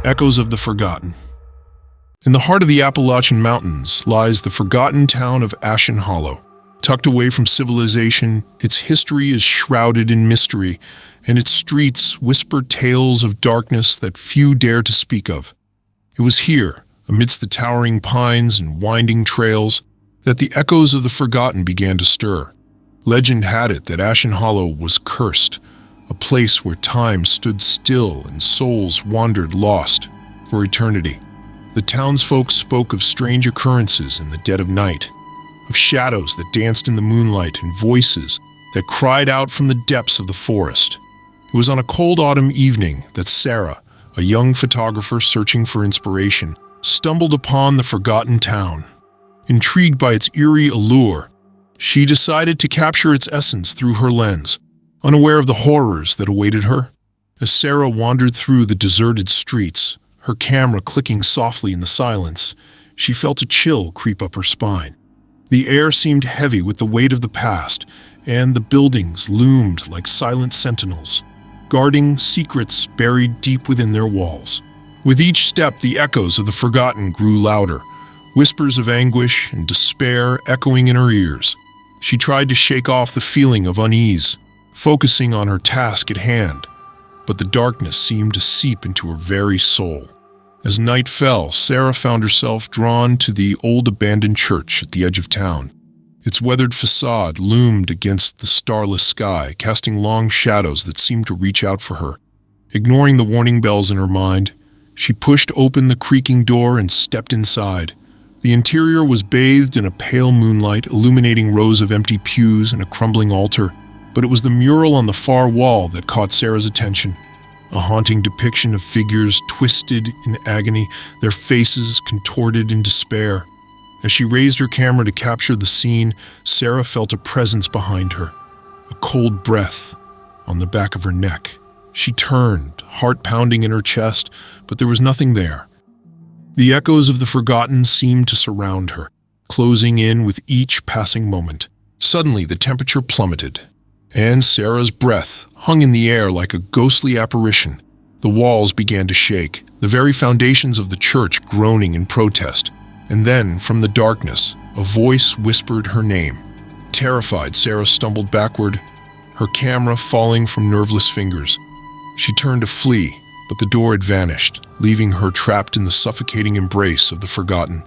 Echoes of the Forgotten. In the heart of the Appalachian Mountains lies the forgotten town of Ashen Hollow. Tucked away from civilization, its history is shrouded in mystery, and its streets whisper tales of darkness that few dare to speak of. It was here, amidst the towering pines and winding trails, that the echoes of the forgotten began to stir. Legend had it that Ashen Hollow was cursed, a place where time stood still and souls wandered lost for eternity. The townsfolk spoke of strange occurrences in the dead of night, of shadows that danced in the moonlight and voices that cried out from the depths of the forest. It was on a cold autumn evening that Sarah, a young photographer searching for inspiration, stumbled upon the forgotten town. Intrigued by its eerie allure, she decided to capture its essence through her lens, unaware of the horrors that awaited her. As Sarah wandered through the deserted streets, her camera clicking softly in the silence, she felt a chill creep up her spine. The air seemed heavy with the weight of the past, and the buildings loomed like silent sentinels, guarding secrets buried deep within their walls. With each step, the echoes of the forgotten grew louder, whispers of anguish and despair echoing in her ears. She tried to shake off the feeling of unease, focusing on her task at hand, but the darkness seemed to seep into her very soul. As night fell, Sarah found herself drawn to the old abandoned church at the edge of town. Its weathered facade loomed against the starless sky, casting long shadows that seemed to reach out for her. Ignoring the warning bells in her mind, she pushed open the creaking door and stepped inside. The interior was bathed in a pale moonlight, illuminating rows of empty pews and a crumbling altar, but it was the mural on the far wall that caught Sarah's attention. A haunting depiction of figures twisted in agony, their faces contorted in despair. As she raised her camera to capture the scene, Sarah felt a presence behind her, a cold breath on the back of her neck. She turned, heart pounding in her chest, but there was nothing there. The echoes of the forgotten seemed to surround her, closing in with each passing moment. Suddenly, the temperature plummeted, and Sarah's breath hung in the air like a ghostly apparition. The walls began to shake, the very foundations of the church groaning in protest. And then, from the darkness, a voice whispered her name. Terrified, Sarah stumbled backward, her camera falling from nerveless fingers. She turned to flee, but the door had vanished, leaving her trapped in the suffocating embrace of the forgotten.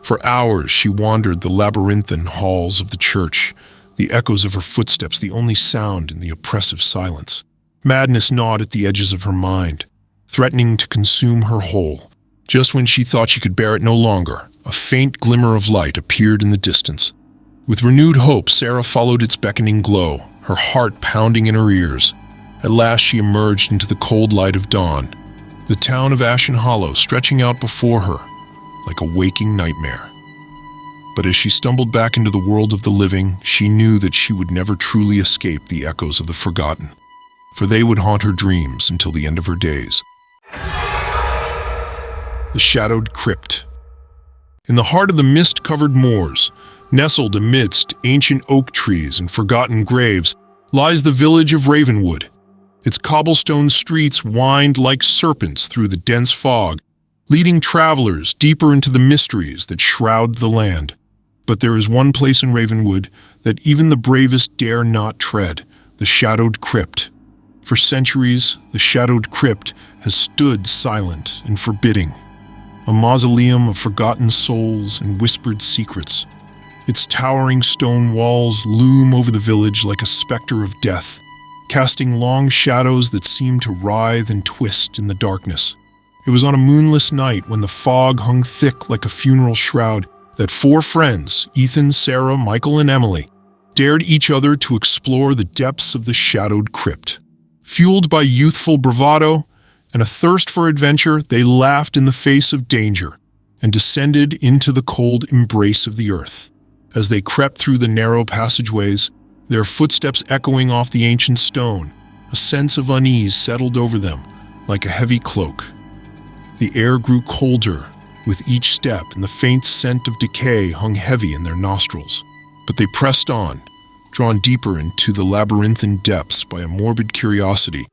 For hours she wandered the labyrinthine halls of the church, the echoes of her footsteps the only sound in the oppressive silence. Madness gnawed at the edges of her mind, threatening to consume her whole. Just when she thought she could bear it no longer, a faint glimmer of light appeared in the distance. With renewed hope, Sarah followed its beckoning glow, her heart pounding in her ears. At last she emerged into the cold light of dawn, the town of Ashen Hollow stretching out before her like a waking nightmare. But as she stumbled back into the world of the living, she knew that she would never truly escape the echoes of the forgotten, for they would haunt her dreams until the end of her days. The Shadowed Crypt. In the heart of the mist-covered moors, nestled amidst ancient oak trees and forgotten graves, lies the village of Ravenwood. Its cobblestone streets wind like serpents through the dense fog, leading travelers deeper into the mysteries that shroud the land. But there is one place in Ravenwood that even the bravest dare not tread, the Shadowed Crypt. For centuries, the Shadowed Crypt has stood silent and forbidding, a mausoleum of forgotten souls and whispered secrets. Its towering stone walls loom over the village like a specter of death, casting long shadows that seem to writhe and twist in the darkness. It was on a moonless night when the fog hung thick like a funeral shroud that four friends, Ethan, Sarah, Michael, and Emily, dared each other to explore the depths of the Shadowed Crypt. Fueled by youthful bravado and a thirst for adventure, they laughed in the face of danger and descended into the cold embrace of the earth. As they crept through the narrow passageways, their footsteps echoing off the ancient stone, a sense of unease settled over them like a heavy cloak. The air grew colder with each step, and the faint scent of decay hung heavy in their nostrils. But they pressed on, drawn deeper into the labyrinthine depths by a morbid curiosity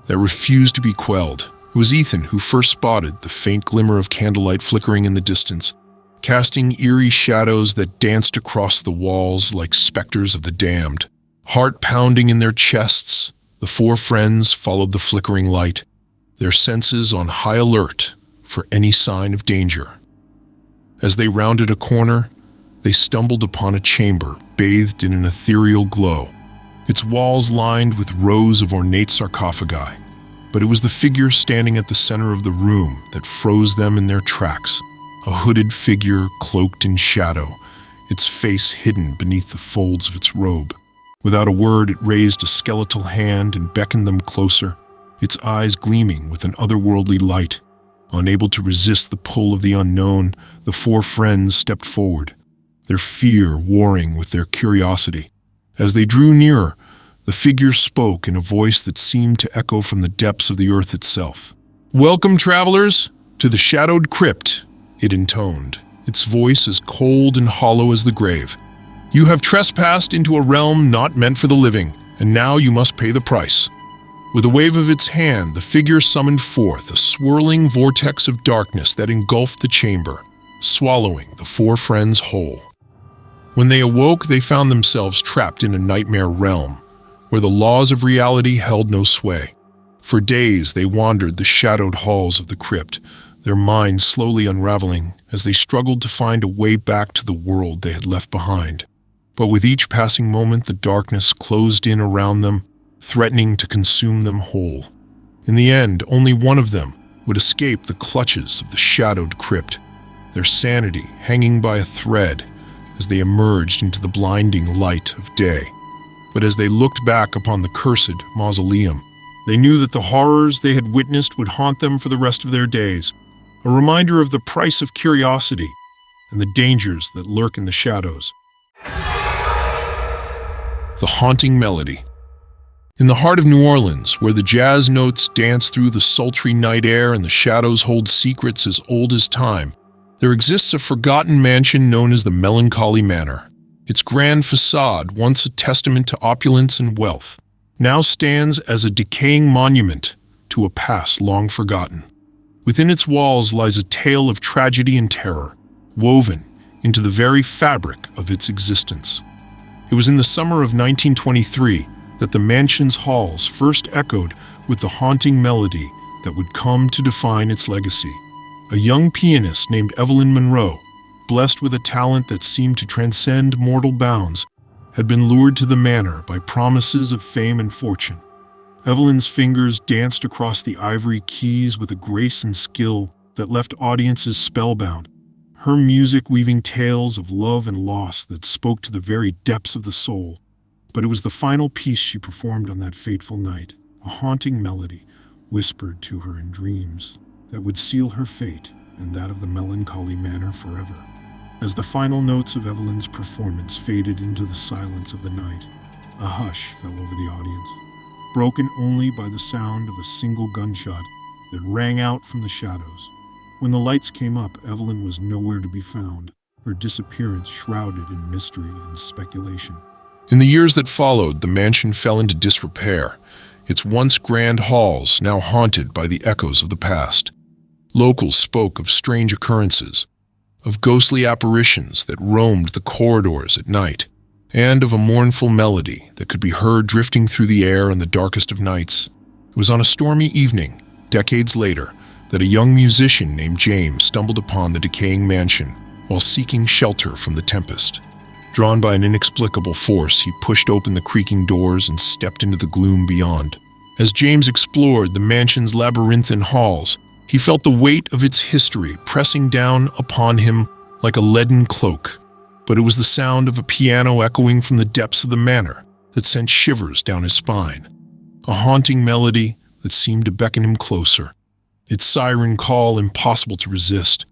that refused to be quelled. It was Ethan who first spotted the faint glimmer of candlelight flickering in the distance, casting eerie shadows that danced across the walls like specters of the damned. Heart pounding in their chests, the four friends followed the flickering light, their senses on high alert for any sign of danger. As they rounded a corner, they stumbled upon a chamber bathed in an ethereal glow, its walls lined with rows of ornate sarcophagi. But it was the figure standing at the center of the room that froze them in their tracks, a hooded figure cloaked in shadow, its face hidden beneath the folds of its robe. Without a word, it raised a skeletal hand and beckoned them closer, its eyes gleaming with an otherworldly light. Unable to resist the pull of the unknown, the four friends stepped forward, their fear warring with their curiosity. As they drew nearer, the figure spoke in a voice that seemed to echo from the depths of the earth itself. "Welcome, travelers, to the Shadowed Crypt," it intoned, its voice as cold and hollow as the grave. "You have trespassed into a realm not meant for the living, and now you must pay the price." With a wave of its hand, the figure summoned forth a swirling vortex of darkness that engulfed the chamber, swallowing the four friends whole. When they awoke, they found themselves trapped in a nightmare realm, where the laws of reality held no sway. For days they wandered the shadowed halls of the crypt, their minds slowly unraveling as they struggled to find a way back to the world they had left behind. But with each passing moment, the darkness closed in around them, threatening to consume them whole. In the end, only one of them would escape the clutches of the Shadowed Crypt, their sanity hanging by a thread as they emerged into the blinding light of day. But as they looked back upon the cursed mausoleum, they knew that the horrors they had witnessed would haunt them for the rest of their days, a reminder of the price of curiosity and the dangers that lurk in the shadows. The haunting melody. In the heart of New Orleans, where the jazz notes dance through the sultry night air and the shadows hold secrets as old as time, there exists a forgotten mansion known as the Melancholy Manor. Its grand facade, once a testament to opulence and wealth, now stands as a decaying monument to a past long forgotten. Within its walls lies a tale of tragedy and terror, woven into the very fabric of its existence. It was in the summer of 1923 that the mansion's halls first echoed with the haunting melody that would come to define its legacy. A young pianist named Evelyn Monroe, blessed with a talent that seemed to transcend mortal bounds, had been lured to the manor by promises of fame and fortune. Evelyn's fingers danced across the ivory keys with a grace and skill that left audiences spellbound, her music weaving tales of love and loss that spoke to the very depths of the soul. But it was the final piece she performed on that fateful night, a haunting melody whispered to her in dreams that would seal her fate and that of the Melancholy Manor forever. As the final notes of Evelyn's performance faded into the silence of the night, a hush fell over the audience, broken only by the sound of a single gunshot that rang out from the shadows. When the lights came up, Evelyn was nowhere to be found, her disappearance shrouded in mystery and speculation. In the years that followed, the mansion fell into disrepair, its once grand halls now haunted by the echoes of the past. Locals spoke of strange occurrences, of ghostly apparitions that roamed the corridors at night, and of a mournful melody that could be heard drifting through the air in the darkest of nights. It was on a stormy evening, decades later, that a young musician named James stumbled upon the decaying mansion while seeking shelter from the tempest. Drawn by an inexplicable force, he pushed open the creaking doors and stepped into the gloom beyond. As James explored the mansion's labyrinthine halls, he felt the weight of its history pressing down upon him like a leaden cloak. But it was the sound of a piano echoing from the depths of the manor that sent shivers down his spine. A haunting melody that seemed to beckon him closer, its siren call impossible to resist.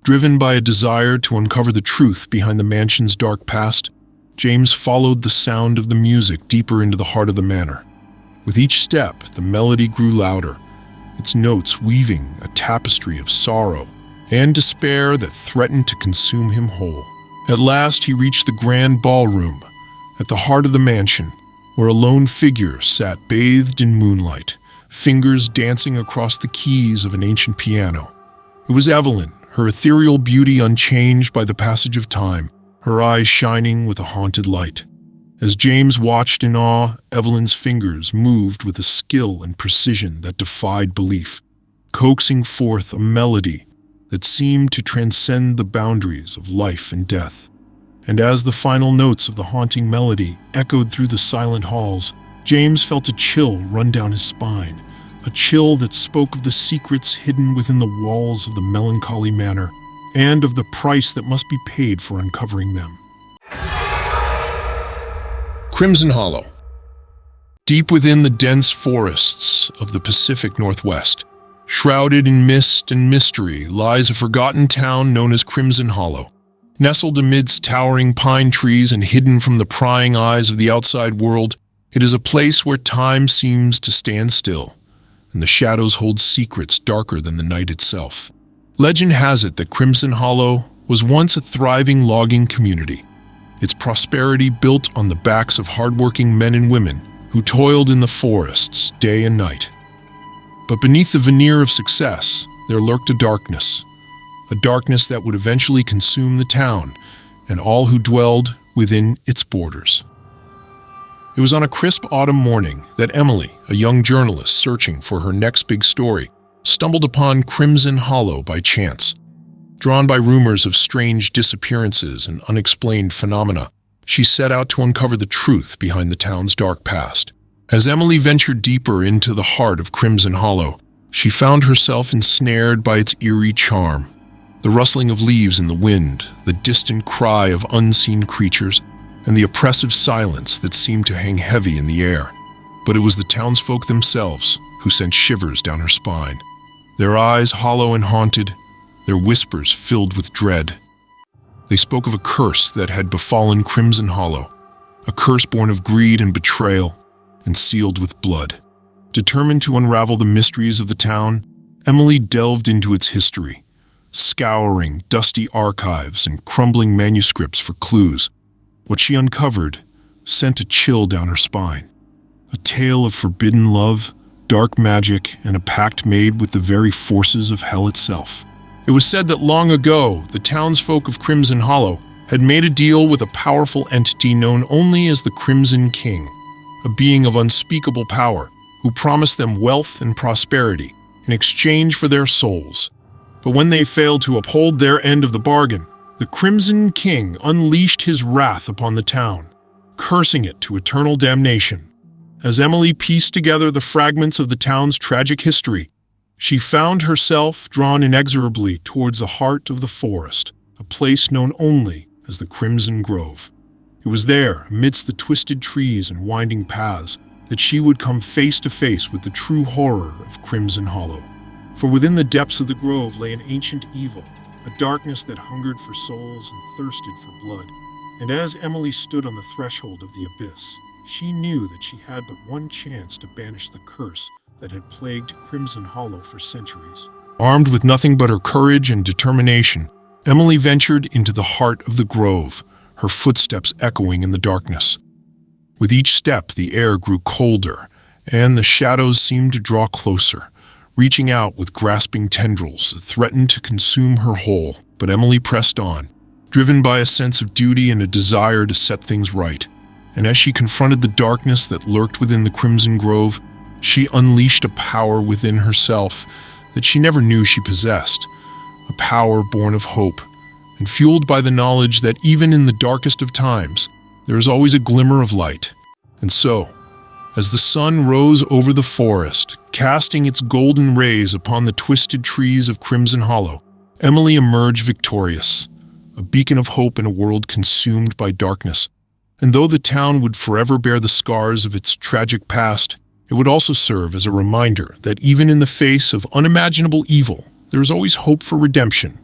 Driven by a desire to uncover the truth behind the mansion's dark past, James followed the sound of the music deeper into the heart of the manor. With each step, the melody grew louder, its notes weaving a tapestry of sorrow and despair that threatened to consume him whole. At last, he reached the grand ballroom at the heart of the mansion, where a lone figure sat bathed in moonlight, fingers dancing across the keys of an ancient piano. It was Evelyn, her ethereal beauty unchanged by the passage of time, her eyes shining with a haunted light. As James watched in awe, Evelyn's fingers moved with a skill and precision that defied belief, coaxing forth a melody that seemed to transcend the boundaries of life and death. And as the final notes of the haunting melody echoed through the silent halls, James felt a chill run down his spine, a chill that spoke of the secrets hidden within the walls of the melancholy manor, and of the price that must be paid for uncovering them. Crimson Hollow. Deep within the dense forests of the Pacific Northwest, shrouded in mist and mystery, lies a forgotten town known as Crimson Hollow. Nestled amidst towering pine trees and hidden from the prying eyes of the outside world, it is a place where time seems to stand still, and the shadows hold secrets darker than the night itself. Legend has it that Crimson Hollow was once a thriving logging community, its prosperity built on the backs of hardworking men and women who toiled in the forests day and night. But beneath the veneer of success, there lurked a darkness that would eventually consume the town and all who dwelled within its borders. It was on a crisp autumn morning that Emily, a young journalist searching for her next big story, stumbled upon Crimson Hollow by chance. Drawn by rumors of strange disappearances and unexplained phenomena, she set out to uncover the truth behind the town's dark past. As Emily ventured deeper into the heart of Crimson Hollow, she found herself ensnared by its eerie charm. The rustling of leaves in the wind, the distant cry of unseen creatures, and the oppressive silence that seemed to hang heavy in the air. But it was the townsfolk themselves who sent shivers down her spine. Their eyes hollow and haunted, their whispers filled with dread. They spoke of a curse that had befallen Crimson Hollow, a curse born of greed and betrayal, and sealed with blood. Determined to unravel the mysteries of the town, Emily delved into its history, scouring dusty archives and crumbling manuscripts for clues. What she uncovered sent a chill down her spine. A tale of forbidden love, dark magic, and a pact made with the very forces of hell itself. It was said that long ago, the townsfolk of Crimson Hollow had made a deal with a powerful entity known only as the Crimson King, a being of unspeakable power who promised them wealth and prosperity in exchange for their souls. But when they failed to uphold their end of the bargain, the Crimson King unleashed his wrath upon the town, cursing it to eternal damnation. As Emily pieced together the fragments of the town's tragic history, she found herself drawn inexorably towards the heart of the forest, a place known only as the Crimson Grove. It was there, amidst the twisted trees and winding paths, that she would come face to face with the true horror of Crimson Hollow. For within the depths of the grove lay an ancient evil, a darkness that hungered for souls and thirsted for blood. And as Emily stood on the threshold of the abyss, she knew that she had but one chance to banish the curse that had plagued Crimson Hollow for centuries. Armed with nothing but her courage and determination, Emily ventured into the heart of the grove, her footsteps echoing in the darkness. With each step, the air grew colder, and the shadows seemed to draw closer, reaching out with grasping tendrils that threatened to consume her whole. But Emily pressed on, driven by a sense of duty and a desire to set things right. And as she confronted the darkness that lurked within the Crimson Grove, she unleashed a power within herself that she never knew she possessed, a power born of hope, and fueled by the knowledge that even in the darkest of times, there is always a glimmer of light. And so, as the sun rose over the forest, casting its golden rays upon the twisted trees of Crimson Hollow, Emily emerged victorious, a beacon of hope in a world consumed by darkness. And though the town would forever bear the scars of its tragic past, it would also serve as a reminder that even in the face of unimaginable evil, there is always hope for redemption.